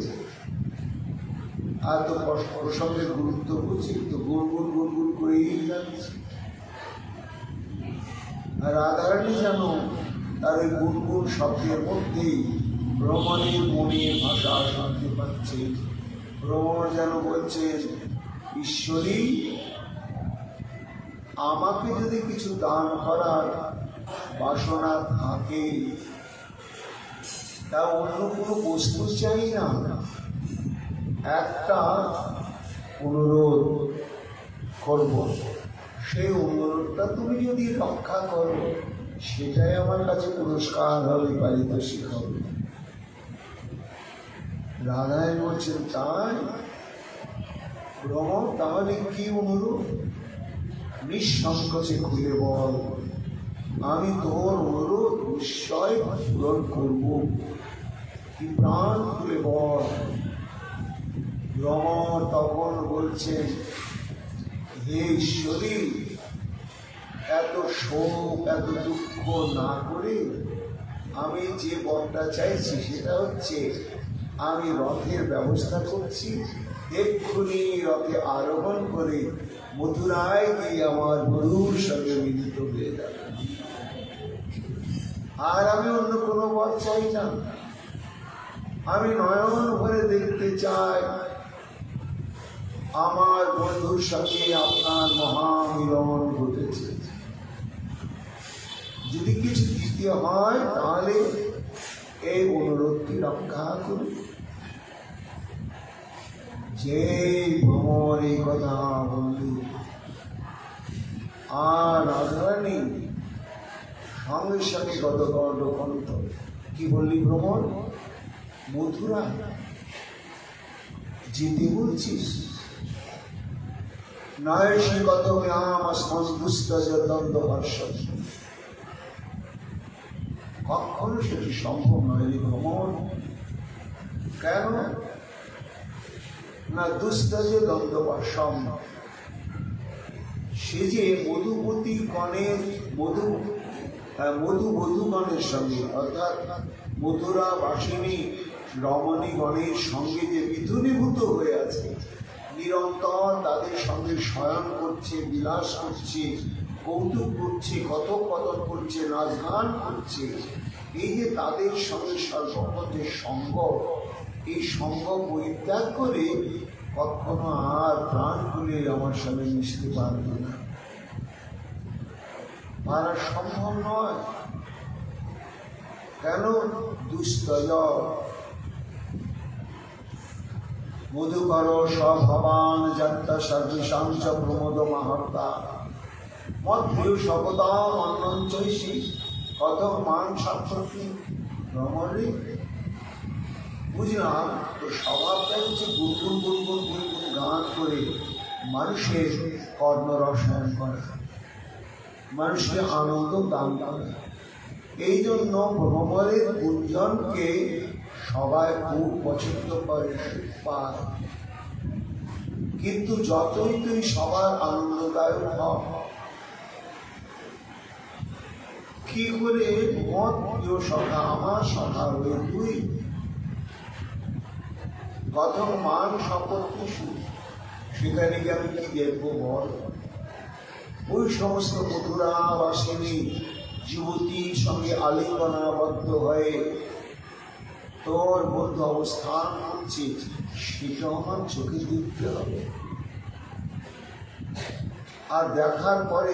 আর তো প্রসঙ্গের গুরুত্ব বুঝি, তো গুনগুন গুনগুন করেই যাচ্ছে। আর রাধারানী যেন তার ওই গুনগুন শব্দের মধ্যেই ভ্রমণের মনের ভাষা শুনতে পাচ্ছে। ভ্রমর যেন বলছেন, ঈশ্বরী আমাকে যদি কিছু দান করার বাসনা থাকে, তা অন্য কোনো বস্তু চাই না, একটা অনুরোধ করব, সেই অনুরোধটা তুমি যদি রক্ষা করো সেটাই আমার কাছে পুরস্কার হবে, পারিতোষিক হবে। রাধাই বলছেন, তাই ভ্রমর তাহলে কি অনুরোধ? নিঃসংকোচে খুলে বল, আমি তোর অনুরোধ নিশ্চয় পূরণ করব, কি প্রাণ খুলে বল। ভ্রমর তখন বলছেন, হে ঈশ্বরী, এত শোক এত দুঃখ না করে আমি যে বরটা চাইছি সেটা হচ্ছে, আমি রথের ব্যবস্থা করছি, এক্ষুনি রথে আরোহণ করে মথুরায় গিয়ে আমার বধূর সঙ্গে মিলিত হয়ে যাবে। আর আমি অন্য কোনো বর চাই না, আমি নয়ন ভরে দেখতে চাই আমার বন্ধুর সঙ্গে আপনার মহামিলন ঘটেছে। যদি কিছু দিতে হয় তাহলে এই অনুরোধটি রক্ষা করুন। যে ভ্রমর এই কথা বললি, আর রাধারানী সঙ্গে সঙ্গে গদগদ কণ্ঠ, কি বললি ভ্রমর? মথুরা যেতে বলছিস? নয় সে কত হর্ষ, কখনো সেটি সম্ভব নয় রে ভ্রমর। কেন না, দুস্তজ দ্বন্দ্ববর্ষম, সে যে মধুপতি গণের মধুবধূগণের সঙ্গে, অর্থাৎ মথুরা বাসিনী রমণীগণের সঙ্গে যে মিথুনীভূত হয়ে আছে, নিরন্তর তাদের সঙ্গে শয়ন করছে, বিলাস করছে, কৌতুক করছে, কথোপকথন করছে, নাচ গান করছে, এই যে তাদের সঙ্গে সর্বপথে সঙ্গ, এই সঙ্গ পরিত্যাগ করে কখনো আর প্রাণ খুলে আমার সঙ্গে মিশতে পারবে না, পারা সম্ভব নয়। কেন? দুস্তজ মধুকর স্বভাবান যাত্রা সর্বেশাং চ প্রমোদ মাহাত্মা মধ্যে শপদাম অন্নঞ্চৈষী কথম মান সাক্ষী। ভ্রমণে বুঝলাম তো স্বভাবটা হচ্ছে গুনগুন গুনগুন গুনগুন গান করে মানুষের কর্ণরসায়ন করে, মানুষকে আনন্দ দান করে। এই জন্য ভ্রমরের গুঞ্জনকে সবাই খুব পছন্দ করে, পায়। কিন্তু যতই তুই সবার আনন্দদায়ক হও, কি করে মত প্রিয় সখা আমার সখা হয়ে তুই কথম মান সম্পত্তি, সেখানে গিয়ে আমি কি দেখবো বল? ওই সমস্ত মথুরা বাসিনী যুবতীর সঙ্গে আলিঙ্গনাবদ্ধ হয়ে তোর বন্ধু অবস্থান করছে সেটা আমার চোখে দেখতে হবে। আর দেখার পরে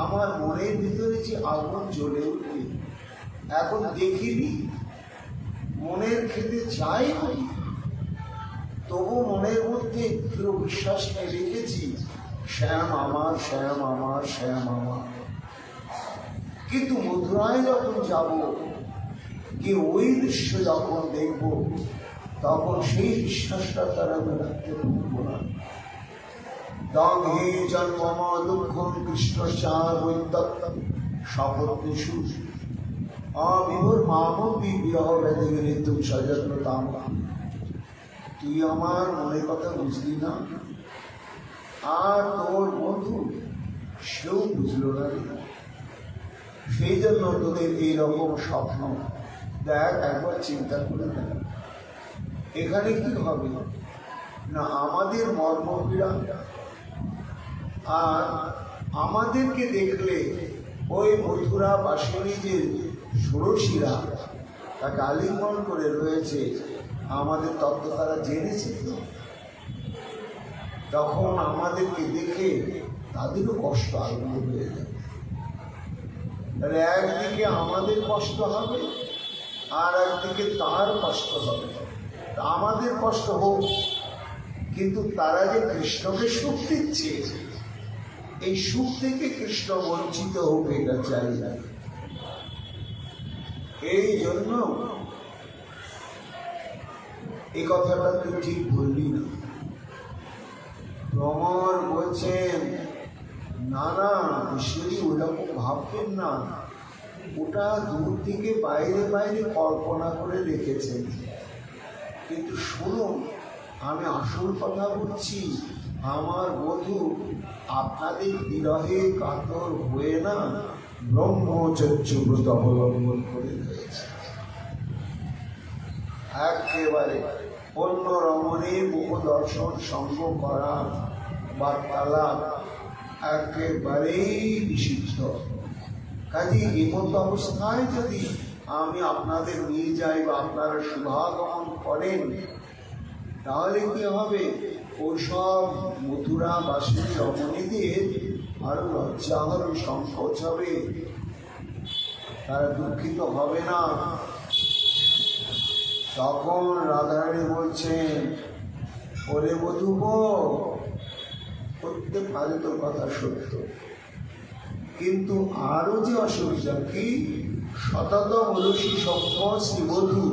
আমার মনের ভিতরে যে আগুন জ্বলে উঠবে, এখন দেখিনি, মনের খেতে চাই করি, তবু মনের মধ্যে দৃঢ় বিশ্বাস নিয়ে রেখেছি শ্যাম আমার, শ্যাম আমার, শ্যাম আমার। কিন্তু মথুরায় যখন যাব, যে ওই দৃশ্য যখন দেখব, তখন সেই বিশ্বাসটা তারা আমি রাখতে পারব না। দংহে জন্মম দুঃখম কৃষ্ণ শপথেষু অবিভোর মামপি বিরহ ব্যাধি মৃত্যু সযত্ন তাম। তুই আমার মনের কথা বুঝলি না, আর তোর বন্ধু সেও বুঝল না। সেই জন্য তোদের এইরকম স্বপ্ন দেখ, একবার চিন্তা করে দেখ, এখানে কি হবে না আমাদের মর্মপীড়া। আর আমাদেরকে দেখলে ওই মথুরা বাসিনী যে ষোড়শীরা তাকে আলিঙ্গন করে রয়েছে, আমাদের তত্ত্ব তারা জেনেছে তো, তখন আমাদেরকে দেখে তাদেরও কষ্ট আরম্ভ হয়ে যাবে। তাহলে একদিকে আমাদের কষ্ট হবে, আর একদিকে তার কষ্ট হবে। আমাদের কষ্ট হোক, কিন্তু তারা যে কৃষ্ণকে সুখ দিচ্ছে, এই সুখ থেকে কৃষ্ণ বঞ্চিত হোক, এটা চাই না। এই জন্য এই কথাটা তুই ঠিক বললি না। ভ্রমর বলছেন না না, ঈশ্বরী ওরকম ভাববেন না, ওটা দূর থেকে বাইরে বাইরে কল্পনা করে রেখেছেন। কিন্তু শুনুন, আমি আসল কথা বলছি, আমার বধূ আপনাদের বিরহে কাতর হয়ে না ব্রহ্মচর্য ব্রত অবলম্বন করে রয়েছে। একেবারে অন্য রমণে মুখ দর্শন সঙ্গ করা বার্তালাপ একেবারেই নিষিদ্ধ। কাজে এমত অবস্থায় যদি আমি আপনাদের নিয়ে যাই বা আপনারা শুভাগমন করেন, তাহলে কি হবে, ওইসব মথুরা বাসিনী রমণীদের আরো লজ্জা হবে, সংকোচ হবে, তারা দুঃখিত হবে না। তখন রাধারানী বলছেন, ওরে বধূ, প্রত্যেক কাজে তোর কথা সত্য, কিন্তু আরো যে অসুবিধা কি, শতত মলসী সভ্য শ্রীবধূ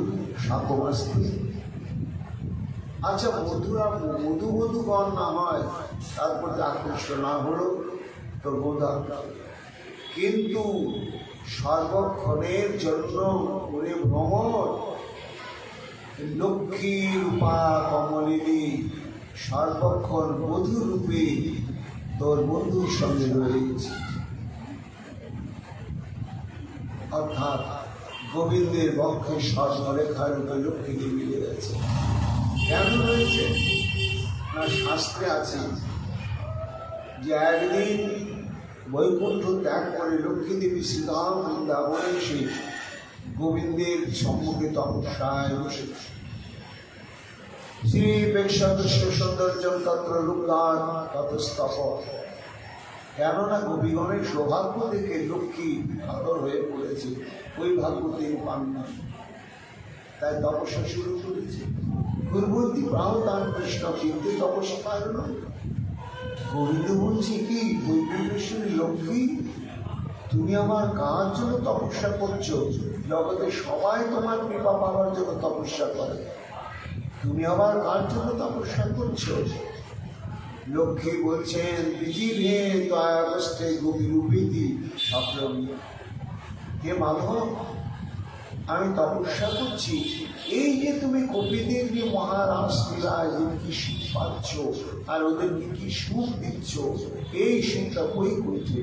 শাকমাস্তি। আচ্ছা, মধুরা মধু মধুগণ না হয়, তারপর আকৃষ্ট না হলো তোর বোধা, কিন্তু সর্বক্ষণের জন্য ওরে ভ্রমর লক্ষ্মী রূপা কমলিনী সর্বক্ষণ বধূ রূপে তোর বন্ধুর সঙ্গে রয়েছে। অর্থাৎ গোবিন্দের বক্ষে স্বর্ণরেখার রূপে লক্ষ্মী দেবী রয়েছে। কেন রয়েছে না, শাস্ত্রে আছে যে একদিন বৈকুণ্ঠ ত্যাগ করে লক্ষ্মী দেবী শ্রীধাম বৃন্দাবনে এসে গোবিন্দের সম্মুখে তপস্যায় বসেছে। শ্রী প্রেক্ষাদৃশ্য সৌন্দর্য তত্র লুপ্তান ততস্তপ। কেননা গোপীগণের সৌভাগ্য দেখে লক্ষ্মী আদর হয়ে পড়েছে, ওই ভাগ্য তিনি পান না, তাই তপস্যা শুরু করেছে। পূর্ববর্তী প্রাহদান কৃষ্ণ কিন্তু তপস্যা পারল না। গোবিন্দ বলছি কি, বৈকুণ্ঠেশ্বরী লক্ষ্মী, তুমি আমার কার জন্য তপস্যা করছো? জগতে সবাই তোমার কৃপা পাওয়ার জন্য তপস্যা করে, তুমি আবার কার জন্য তপস্যা করছো? লক্ষ্মী বলছেন, বিজিভে দয়াবস্থায় গভীরূপীতি সপ্রমী। হে মাধব, আমি তপস্যা করছি, এই যে তুমি গোপীদের যে মহারাজ লীলায় কি সুখ পাচ্ছ আর ওদেরকে কি সুখ দিচ্ছ, এই সুখটা বই করছে।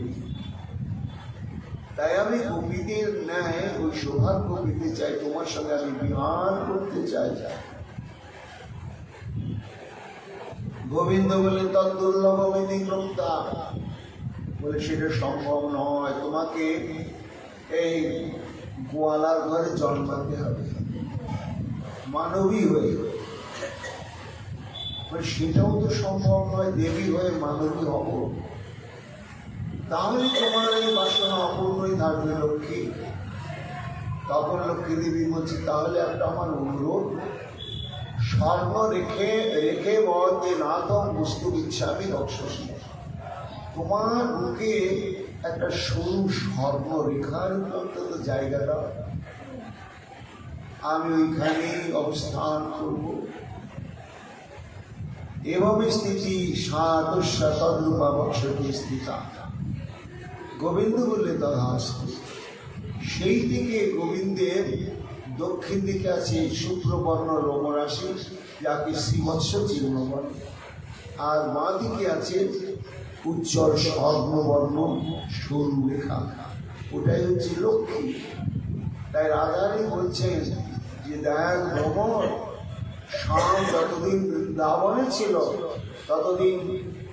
তাই আমি গোপীদের ন্যায় ওই সৌভাগ্য পেতে চাই, তোমার সঙ্গে আমি বিহার করতে চাই। গোবিন্দ বলে তদ্দুর্লভ ব্যতিক্রমতা, বলে সেটা সম্ভব নয়, তোমাকে এই গোয়ালার ঘরে জন্মাতে হবে। মানবী হয়ে, সেটাও তো সম্ভব নয় দেবী হয়ে মানবী হব। তাহলে তোমার এই বাসনা অপূর্ণই থাকবে লক্ষ্মী। তখন লক্ষ্মী দেবী বলছে, তাহলে একটা আমার অনুরোধ, স্বর্ণ রেখে রেখে বলতে না তো বস্তু ইচ্ছামি রক্ষসী, তোমার বুকে একটা সরু স্বর্ণ রেখার অন্তত জায়গা দাও, আমি ওইখানেই অবস্থান করব। এভাবে স্থিতি সাদস্যা তদ্রূপা বক্ষটি স্থিতা। গোবিন্দ বললে তথাস্তু। সেই দিকে গোবিন্দের দক্ষিণ দিকে আছে শুক্রবর্ণ লোমরাশি, যাকে শ্রীমৎস্য চিহ্ন বলে, আর বাঁ দিকে আছে উজ্জ্বল স্বর্ণবর্ণ সরু রেখা, ওটাই হচ্ছে লক্ষ্মী। তাই রাধারানী বলছেন যে দেখ ভ্রমণ, শ্যাম যতদিন বৃন্দাবনে ছিল ততদিন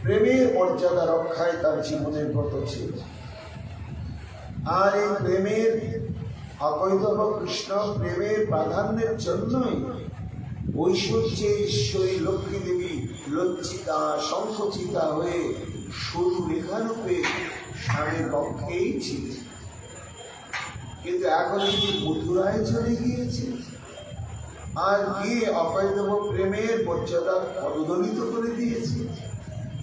প্রেমের মর্যাদা রক্ষায় তার জীবনের ব্রত ছিল। আর এই প্রেমের অকৈতব কৃষ্ণ প্রেমের প্রাধান্যের জন্যই ঐশ্বর্যের ঈশ্বরী লক্ষ্মী দেবী লজ্জিতা সংকুচিতা হয়ে সরু রেখারূপে স্বামীর পক্ষেই ছিল। কিন্তু এখন এই মথুরায় চলে গিয়েছে, আর গিয়ে অকৈতব প্রেমের মর্যাদা পদদলিত করে দিয়েছে,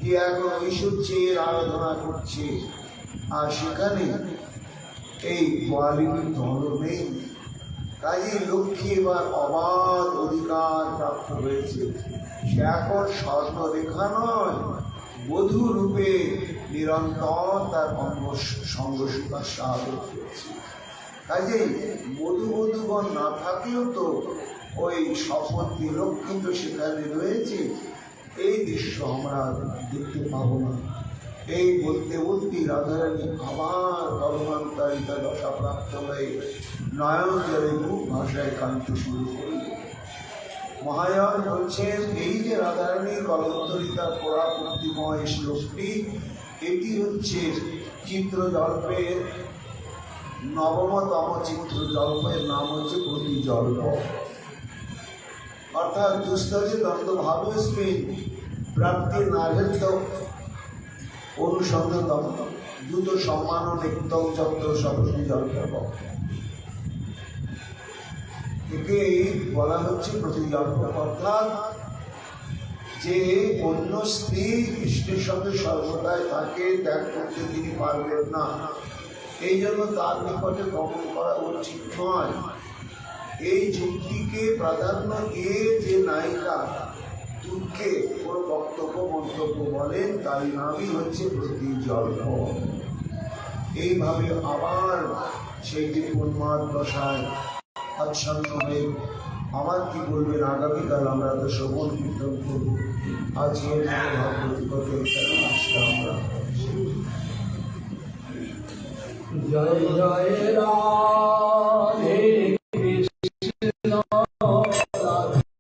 গিয়ে এখন ঐশ্বর্যের আরাধনা করছে। আর সেখানে এই গোয়ালিনীর দল নেই। কাজে লক্ষ্মী এবার অবাধ অধিকার প্রাপ্ত হয়েছে। সে এখন স্বর্ণরেখা নয়, বধূ রূপে নিরন্তর তার সঙ্গ সুখা সাধন করছে। কাজেই বধূগণ না থাকলেও তো ওই সপত্নী লক্ষ্মী তো সেখানে রয়েছে, এই দৃশ্য আমরা দেখতে পাবো না। এই বলতে বলতে রাধারানী আবার কর্মান্তরিতা দশাপ্রাপ্ত হয়ে নয়ন জলে মুখ ভাষায় কাঁদতে শুরু করলেন। মহায়ান বলছেন, এই যে রাধারানীর কলন্তরিতা পরাপূর্তিময় শ্লোকটি, এটি হচ্ছে চিত্রজল্পের নবমতম চিত্রজল্পের নাম হচ্ছে প্রতিজল্প। অর্থাৎ দুস্তরে দ্বন্দ্বভাবস্মিন প্রাপ্তির নাভেত্য অনুসন্ধান দ্রুত সম্মান নিত্যম যত্র সপ্রতি জল্প, একে বলা হচ্ছে প্রতিজল্প। অর্থাৎ যে অন্য স্ত্রী কৃষ্ণের সঙ্গে সর্বদাই তাকে ত্যাগ করতে তিনি পারবেন না, এই জন্য তার নিকটে গমন করা উচিত নয়। এই যুক্তিকে প্রাধান্য দিয়ে যে নায়িকা দুঃখে কোনো বক্তব্য মন্তব্য বলেন, তাই নামই হচ্ছে প্রতিজল্প। এইভাবে আবার সেইটি উন্মাদ দশায় আচ্ছন্ন হয়ে আমার কি বলবেন আগামীকাল আমরা তো শ্রবণ কীর্তন করব। আজকের ভাগবতী কথা এখানে আসলে আমরা জয় জয় রাম।